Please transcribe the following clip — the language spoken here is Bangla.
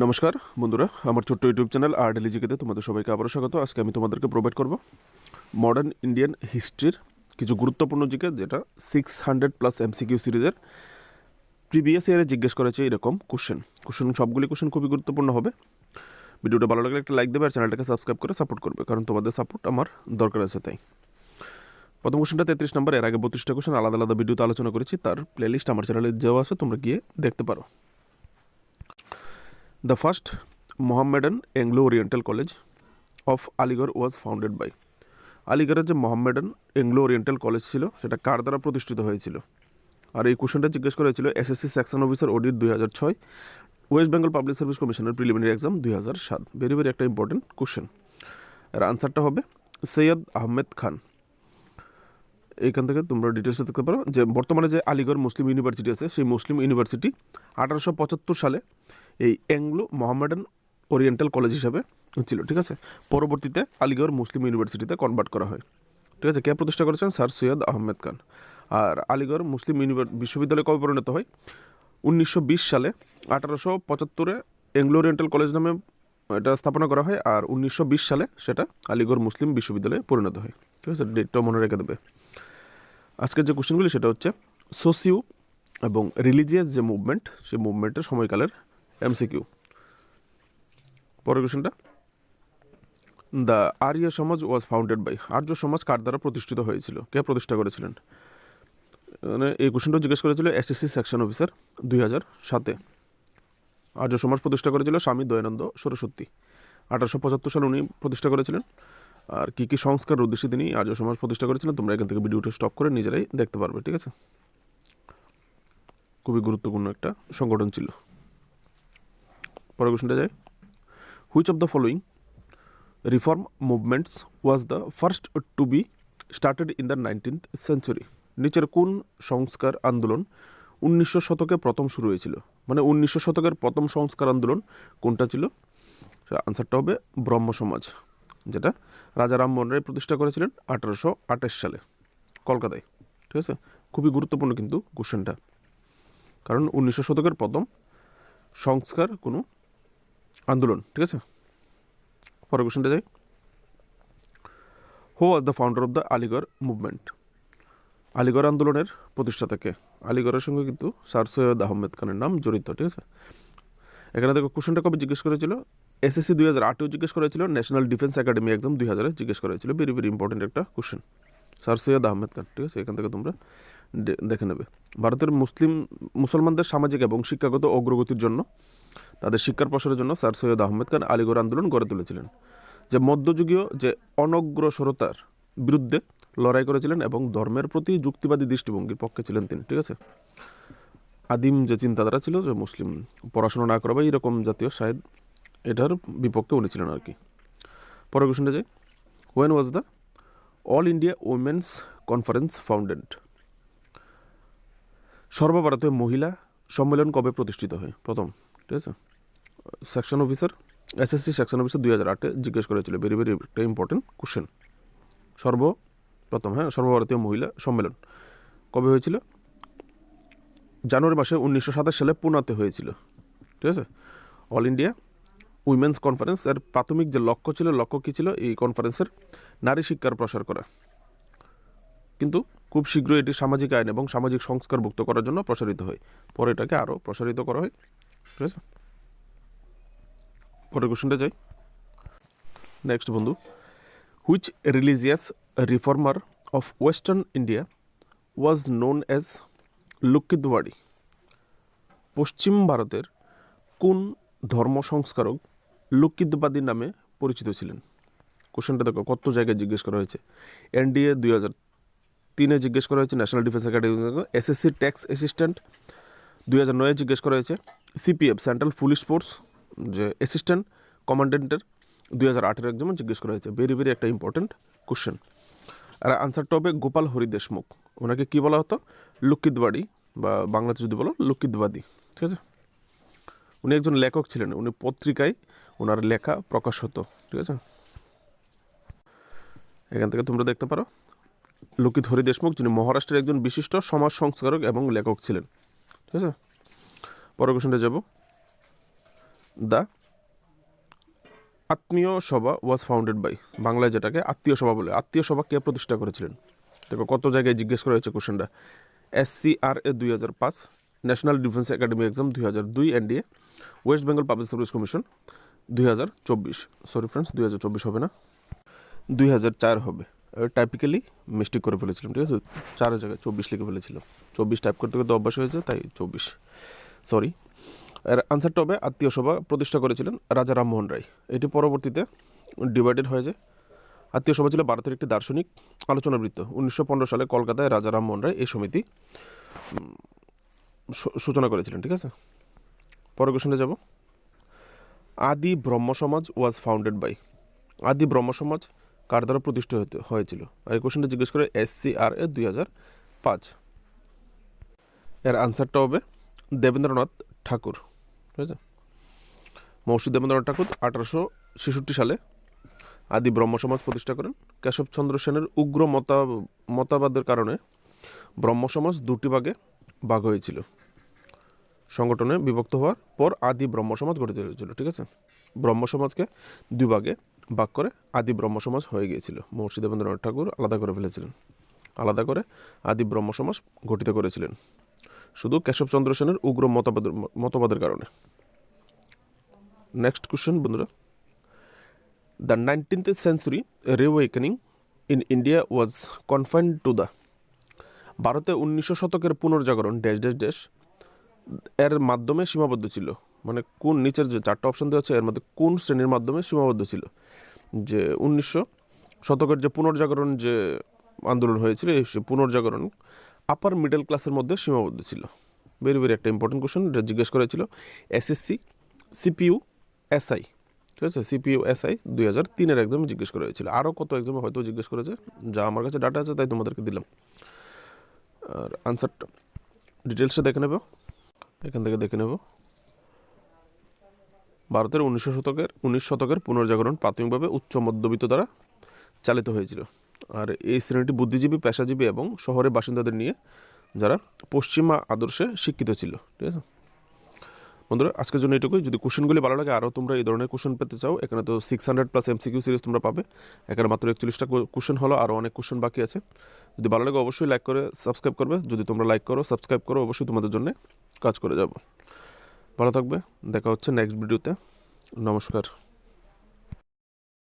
নমস্কার বন্ধুরা, আমার ছোট্ট ইউটিউব চ্যানেল আর ডেলি জিকেতে তোমাদের সবাইকে আবারও স্বাগত। আজকে আমি তোমাদেরকে প্রোভাইড করব মডার্ন ইন্ডিয়ান হিস্ট্রির কিছু গুরুত্বপূর্ণ জিকে, যেটা 600+ এমসিকিউ সিরিজের প্রিভিয়াস ইয়ারে জিজ্ঞেস করেছে এরকম কোশ্চেন। সবগুলি কোশ্চেন খুবই গুরুত্বপূর্ণ হবে। ভিডিওটা ভালো লাগলে একটা লাইক দেবে আর চ্যানেলটাকে সাবস্ক্রাইব করে সাপোর্ট করবে, কারণ তোমাদের সাপোর্ট আমার দরকার আছে। তাই প্রথম কোশ্চেনটা 33 নম্বর। এর আগে 32টা কোশ্চেন আলাদা আলাদা ভিডিওতে আলোচনা করেছি, তার প্লেলিস্ট আমার চ্যানেলে দেওয়া আছে, তোমরা গিয়ে দেখতে পারো। The first Mohammedan Anglo-Oriental College of Aligarh was founded by আলিগড়ের যে মোহাম্মেডান এংলো ওরিয়েন্টাল কলেজ ছিল সেটা কার দ্বারা প্রতিষ্ঠিত হয়েছিল? আর এই কোশ্চেনটা জিজ্ঞেস করা হয়েছিল SSC section officer audit 2006, West Bengal public service কমিশনের প্রিলিমিনারি এক্সাম 2007। ভেরি ভেরি একটা ইম্পর্টেন্ট কোশ্চেন। এর আনসারটা হবে সৈয়দ আহমেদ খান। এইখান থেকে তোমরা ডিটেলসে দেখতে পারো যে বর্তমানে যে আলিগড় মুসলিম ইউনিভার্সিটি আছে, সেই মুসলিম ইউনিভার্সিটি 1875 সালে এই অ্যাংলো মোহাম্মেডান ওরিয়েন্টাল কলেজ হিসাবে ছিল। ঠিক আছে, পরবর্তীতে আলিগড় মুসলিম ইউনিভার্সিটিতে কনভার্ট করা হয়। ঠিক আছে, কে প্রতিষ্ঠা করেছেন? স্যার সৈয়দ আহমেদ খান। আর আলিগড় মুসলিম বিশ্ববিদ্যালয় কবে পরিণত হয়? 1920 সালে। 1875-এ অ্যাংলো ওরিয়েন্টাল কলেজ নামে এটা স্থাপনা করা হয়, আর 1920 সালে সেটা আলিগড় মুসলিম বিশ্ববিদ্যালয়ে পরিণত হয়। ঠিক আছে, ডেটটাও মনে রেখে দেবে। আজকের যে কোশ্চেনগুলি সেটা হচ্ছে সোসিও এবং রিলিজিয়াস যে মুভমেন্ট, সেই মুভমেন্টের সময়কালের এমসিকিউ। পরের কোশ্চেনটা, দ্য আর্য সমাজ ওয়াজ ফাউন্ডেড বাই, আর্য সমাজ কার দ্বারা প্রতিষ্ঠিত হয়েছিল, কে প্রতিষ্ঠা করেছিলেন? মানে এই কোশ্চেনটাও জিজ্ঞেস করেছিল এসএসসি সেকশন অফিসার 2007-এ। আর্য সমাজ প্রতিষ্ঠা করেছিল স্বামী দয়ানন্দ সরস্বতী। 1875 সালে উনি প্রতিষ্ঠা করেছিলেন। আর কী কী সংস্কার উদ্দেশ্যে তিনি আর্য সমাজ প্রতিষ্ঠা করেছিলেন, তোমরা এখান থেকে ভিডিওটা স্টপ করে নিজেরাই দেখতে পারবে। ঠিক আছে, খুবই গুরুত্বপূর্ণ একটা সংগঠন ছিল। পরের কোশ্চেনটা যায়, which of the following reform movements was the first to be started in the 19th century? নিচের কোন সংস্কার আন্দোলন 1900 শতকে প্রথম শুরু হয়েছিল? মানে 1900 শতকের প্রথম সংস্কার আন্দোলন কোনটা ছিল? আনসারটা হবে ব্রহ্ম সমাজ, যেটা রাজা রামমোহন রায় প্রতিষ্ঠা করেছিলেন 1828 সালে কলকাতায়। ঠিক আছে, খুবই গুরুত্বপূর্ণ কিন্তু কোশ্চেনটা, কারণ 1900 শতকের প্রথম সংস্কার কোনো আন্দোলন। ঠিক আছে, পরের কোশ্চেনটা যাই, who was the founder of the Aligarh movement? Aligarh আন্দোলনের প্রতিষ্ঠাতাকে? আলিগড়ের সঙ্গে কিন্তু স্যার সৈয়দ আহমেদ খানের নাম জড়িত। ঠিক আছে, এখানে দেখো কোশ্চেনটা কবে জিজ্ঞেস করেছিল? এসএসসি 2008-এও জিজ্ঞেস করেছিল, ন্যাশনাল ডিফেন্স একাডেমি এক্সাম 2000-এ জিজ্ঞেস করেছিল। ভেরি ভেরি ইম্পর্টেন্ট একটা কোশ্চেন, স্যার সৈয়দ আহমেদ খান। ঠিক আছে, এখান থেকে তোমরা দেখে নেবে। ভারতের মুসলমানদের সামাজিক এবং শিক্ষাগত অগ্রগতির জন্য, তাদের শিক্ষার প্রসারের জন্য স্যার সৈয়দ আহমেদ খান আলিগড় আন্দোলন গড়ে তুলেছিলেন, যে মধ্যযুগীয় যে অনগ্রসরতার বিরুদ্ধে লড়াই করেছিলেন এবং ধর্মের প্রতি যুক্তিবাদী দৃষ্টিভঙ্গির পক্ষে ছিলেন তিনি। ঠিক আছে, আদিম যে চিন্তাধারা ছিল যে মুসলিম পড়াশোনা না করা বা এরকম জাতীয়, শায়দ এটার বিপক্ষে উনি ছিলেন আর কি। পরের কোশ্চেনটা যাই, when was the all India women's conference founded? সর্বভারতীয় মহিলা সম্মেলন কবে প্রতিষ্ঠিত হয় প্রথম? ঠিক আছে, section officer, SSC section officer 2008-এ জিজ্ঞেস করেছিল। ভেরি ভেরি একটা ইম্পর্টেন্ট কোশ্চেন। সর্বভারতীয় মহিলা সম্মেলন কবে হয়েছিল? জানুয়ারি মাসে 1927 সালে পুনাতে হয়েছিল। ঠিক আছে, অল ইন্ডিয়া উইমেন্স কনফারেন্স এর প্রাথমিক যে লক্ষ্য কী ছিল এই কনফারেন্সের? নারী শিক্ষার প্রসার করা, কিন্তু খুব শীঘ্রই এটি সামাজিক আইন এবং সামাজিক সংস্কারভুক্ত করার জন্য প্রসারিত হয়। পরে এটাকে আরও প্রসারিত করা হয়। ঠিক আছে, পরের কোশ্চেনটা যাই। নেক্সট বন্ধু, which religious reformer of western India was known as Lokhitwadi? পশ্চিম ভারতের কোন ধর্ম সংস্কারক লুকিদবাদী নামে পরিচিত ছিলেন? কোশ্চেনটা দেখো কত জায়গায় জিজ্ঞেস করা হয়েছে। এনডিএ 2003-এ জিজ্ঞেস করা হয়েছে, national defence academy. SSC tax assistant 2009-এ জিজ্ঞেস করা হয়েছে। সিপিএফ সেন্ট্রাল পুলিশ ফোর্স যে অ্যাসিস্ট্যান্ট কমান্ডেন্টের 2008-এর এক্সামে জিজ্ঞেস করা হয়েছে। ভেরি ভেরি একটা ইম্পর্টেন্ট কোশ্চেন। আর আনসারটা হবে গোপাল হরি দেশমুখ। ওনাকে কী বলা হতো? লুকিদবাড়ি, বা বাংলাতে যদি বলো লুকিদবাদী। ঠিক আছে, উনি একজন লেখক ছিলেন, উনি পত্রিকায় ওনার লেখা প্রকাশ হতো। ঠিক আছে, এখান থেকে তোমরা দেখতে পারো লুকিত হরি দেশমুখ, যিনি মহারাষ্ট্রের একজন বিশিষ্ট সমাজ সংস্কারক এবং লেখক ছিলেন। ঠিক আছে, পরের কোশ্চেনটা যাব, দ্য আত্মীয় সভা ওয়াজ ফাউন্ডেড বাই, বাংলায় যেটাকে আত্মীয় সভা বলে, আত্মীয় সভা কে প্রতিষ্ঠা করেছিলেন? দেখো কত জায়গায় জিজ্ঞেস করা হয়েছে কোশ্চেনটা। SCRA 2005, national defence academy exam 2002, NDA, West Bengal public service commission 2024। Sorry friends, 2024 হবে না, 2004 হবে। টাইপিক্যালি মিস্টেক করে ফেলেছিলাম, ঠিক আছে, 4 জায়গায় 24 লিখে ফেলেছিলাম। 24 টাইপ করতে করতে অভ্যাস হয়েছে, তাই 24, সরি। এর আনসারটা হবে আত্মীয় সভা প্রতিষ্ঠা করেছিলেন রাজা রামমোহন রায়। এটি পরবর্তীতে ডিভাইডেড হয়ে যায়। আত্মীয় সভা ছিল ভারতের একটি দার্শনিক আলোচনা বৃত্ত। 1915 সালে কলকাতায় রাজা রামমোহন রায় এই সমিতি সূচনা করেছিলেন, ঠিক আছে। পরের কোশ্চেনে যাব। আদি ব্রহ্ম সমাজ ওয়াজ ফাউন্ডেড বাই, আদি ব্রহ্ম সমাজ কার দ্বারা প্রতিষ্ঠিত হয়েছিল? আর এই কোশ্চেনটা জিজ্ঞেস করে SCRA 2005। এর আনসারটা হবে দেবেন্দ্রনাথ ঠাকুর, ঠিক আছে। মহর্ষি দেবেন্দ্রনাথ ঠাকুর 1866 সালে আদি ব্রহ্ম সমাজ প্রতিষ্ঠা করেন। কেশবচন্দ্র সেনের উগ্র মতবাদের কারণে ব্রহ্ম সমাজ দুটি ভাগে ভাগ হয়েছিল। সংগঠনে বিভক্ত হওয়ার পর আদি ব্রহ্ম সমাজ গঠিত হয়েছিল, ঠিক আছে। ব্রহ্ম সমাজকে দুই ভাগে ভাগ করে আদি ব্রহ্ম সমাজ হয়ে গিয়েছিল। মহর্ষি দেবেন্দ্রনাথ ঠাকুর আলাদা করে ফেলেছিলেন, আলাদা করে আদি ব্রহ্ম সমাজ গঠিত করেছিলেন শুধু কেশবচন্দ্র সেনের উগ্র মতবাদের কারণে। নেক্সট কোশ্চেন বন্ধুরা, the 19th century reawakening in India was confined to the, ভারতে 19 শতকের পুনর্জাগরণ ড্যাশ ড্যাশ ড্যাশ এর মাধ্যমে সীমাবদ্ধ ছিল। মানে কোন, নিচের যে 4টা অপশন দেওয়া আছে এর মধ্যে কোন শ্রেণীর মাধ্যমে সীমাবদ্ধ ছিল? যে 1900 শতকের যে পুনর্জাগরণ যে আন্দোলন হয়েছিল, এই পুনর্জাগরণ আপার মিডল ক্লাসের মধ্যে সীমাবদ্ধ ছিল। ভেরি ভেরি একটা ইম্পর্টেন্ট কোশ্চেন, এটা জিজ্ঞেস করেছিল SSC CPU SI, ঠিক আছে। CPU SI 2003 এক্সামে জিজ্ঞেস করা হয়েছিল। আরও কত এক্সামে হয়তো জিজ্ঞেস করেছে, যা আমার কাছে ডাটা আছে তাই তোমাদেরকে দিলাম। আর আনসারটা ডিটেলসটা দেখে নেব, এখান থেকে দেখে নেব। ভারতের 19 শতকের পুনর্জাগরণ প্রাথমিকভাবে উচ্চ মধ্যবিত্ত দ্বারা চালিত হয়েছিল। আর এই শ্রেণীটি বুদ্ধিজীবী, পেশাজীবী এবং শহরের বাসিন্দাদের নিয়ে, যারা পশ্চিমা আদর্শে শিক্ষিত ছিল, ঠিক আছে। বন্ধুরা আজকের জন্য এটুকুই। যদি কোশ্চেনগুলি ভালো লাগে, আরও তোমরা এই ধরনের কোশ্চেন পেতে চাও, এখানে তো 600+ MCQ সিরিজ তোমরা পাবে। এখানে মাত্র 41টা কোশ্চেন হলো, আরও অনেক কোশ্চেন বাকি আছে। যদি ভালো লাগে অবশ্যই লাইক করে সাবস্ক্রাইব করবে। যদি তোমরা লাইক করো, সাবস্ক্রাইব করো, অবশ্যই তোমাদের জন্য কাজ করে যাব। ভালো থাকবে, দেখা হচ্ছে নেক্সট ভিডিওতে। নমস্কার।